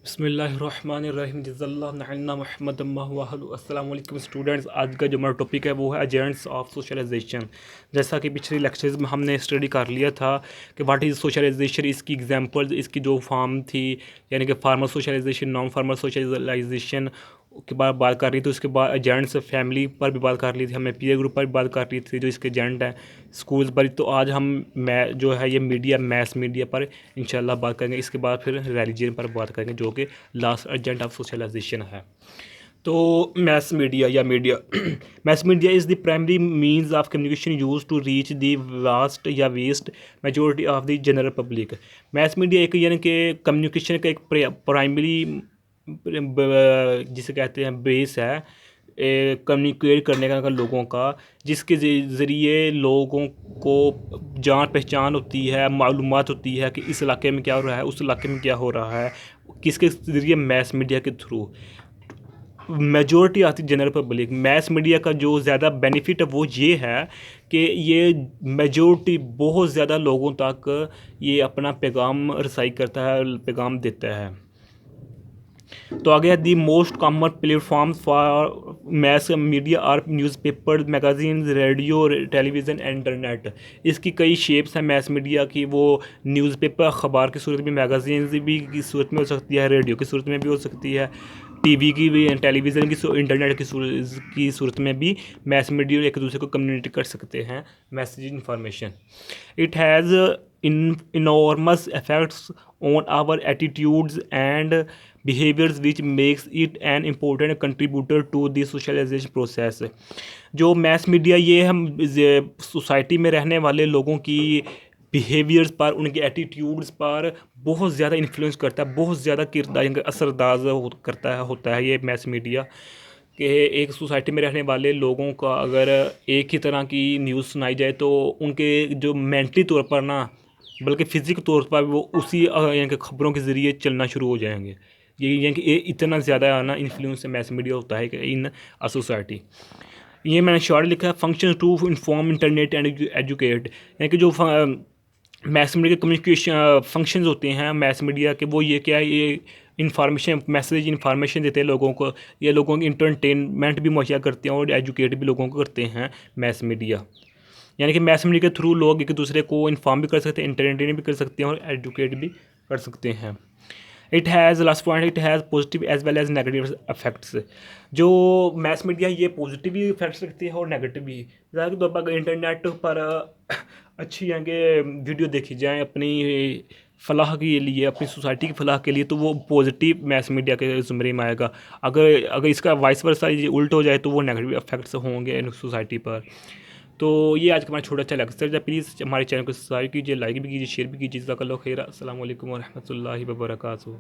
बिस्मिल्लाहिर्रहमानिर्रहीम अस्सलाम वालेकुम स्टूडेंट्स। आज का जो हमारा टॉपिक है वो है एजेंट्स ऑफ सोशलाइजेशन। जैसा कि पिछले लेक्चर्स में हमने स्टडी कर लिया था कि व्हाट इज़ सोशलाइजेशन, इसकी एग्जांपल्स, इसकी जो फॉर्म थी, यानी कि formal socialization, non formal socialization के बाद बात कर रही थी। उसके बाद एजेंट्स फैमिली पर भी बात कर ली थी, हमने पीयर ग्रुप पर भी बात कर ली थी जो इसके एजेंट हैं स्कूल्स पर। तो आज हम जो है ये मीडिया, मैस मीडिया पर इंशाल्लाह बात करेंगे। इसके बाद फिर रिलीजन पर बात करेंगे जो कि लास्ट एजेंट ऑफ सोशलाइजेशन है। तो मैस मीडिया या media mass media is the primary means of communication use to reach the vast या vast majority of the general public. Mass media एक यानी कि कम्युनिकेशन का एक प्राइमरी जिसे कहते हैं बेस है कम्युनिकेट करने का लोगों का, जिसके ज़रिए लोगों को जान पहचान होती है, मालूमात होती है कि इस इलाके में क्या हो रहा है, उस इलाके में क्या हो रहा है, किसके ज़रिए, मैस मीडिया के थ्रू। मेजॉरिटी आती जनरल पब्लिक। मैस मीडिया का जो ज़्यादा बेनिफिट है वो ये है कि ये मेजॉरिटी बहुत ज़्यादा लोगों तक ये अपना पैगाम रसाई करता है, पैगाम देता है। तो आगे है the most common platforms for mass media are newspaper, magazine, radio, television, internet. इसकी कई शेप्स हैं मैस मीडिया की। वो न्यूज़पेपर अखबार की सूरत में, मैगजीन भी की सूरत में हो सकती है, रेडियो की सूरत में भी हो सकती है, टीवी की भी, टेलीविज़न की, इंटरनेट की सूरत में भी मैस मीडिया एक दूसरे को कम्युनिकेट कर सकते हैं message information. It has enormous effects on our attitudes and behaviors which makes it an important contributor to the socialization process। जो मैस मीडिया ये हम सोसाइटी में रहने वाले लोगों की बिहेवियर्स पर, उनके एटीट्यूड्स पर बहुत ज़्यादा इन्फ्लुएंस करता है, बहुत ज़्यादा किरदार असरदार होता है ये मैस मीडिया। कि एक सोसाइटी में रहने वाले लोगों का अगर एक ही तरह की न्यूज़ सुनाई जाए तो उनके जो मेंटली तौर पर ना, बल्कि फ़िज़िकल तौर पर वो उसी यानी कि ख़बरों के ज़रिए चलना शुरू हो जाएंगे। ये यानी कि इतना ज़्यादा ना इन्फ्लुएंस मैस मीडिया होता है कि इन अ सोसाइटी। ये मैंने शॉर्ट लिखा है, function to inform, internet and educate. यानी कि जो मैस मीडिया के कम्युनिकेशन फंक्शंस होते हैं मैस मीडिया के, वो ये क्या है, ये इंफॉर्मेशन, मैसेज इंफॉर्मेशन देते हैं लोगों को, ये लोगों की इंटरटेनमेंट भी मुहैया करते हैं और एजुकेट भी लोगों को करते हैं मैस मीडिया। यानी कि मैस मीडिया के थ्रू लोग एक दूसरे को इन्फॉर्म भी कर सकते हैं, इंटरटेन भी कर सकते हैं और एजुकेट भी कर सकते हैं। It has last point, it has positive as well as negative effects. जो मैस मीडिया ये पॉजिटिव भी इफेक्ट्स रखती है और नेगेटिव भी। ज़्यादा के तौर पर इंटरनेट पर अच्छी यहाँ के वीडियो देखी जाए अपनी फ़लाह के लिए, अपनी सोसाइटी की फ़लाह के लिए, तो वो पॉजिटिव मैस मीडिया के ज़ुमरे में आएगा। अगर इसका वाइस वर्सा ये उल्ट हो जाए तो वो नेगेटिव इफेक्ट्स होंगे सोसाइटी पर। तो ये आज का हमारा छोटा अच्छा लेक्चर है। प्लीज़ हमारे चैनल को सब्सक्राइब कीजिए, लाइक भी कीजिए, शेयर भी कीजिए। जज़ाकल्लाहु खैर। अस्सलाम वालेकुम व रहमतुल्लाहि व बरकातुहू।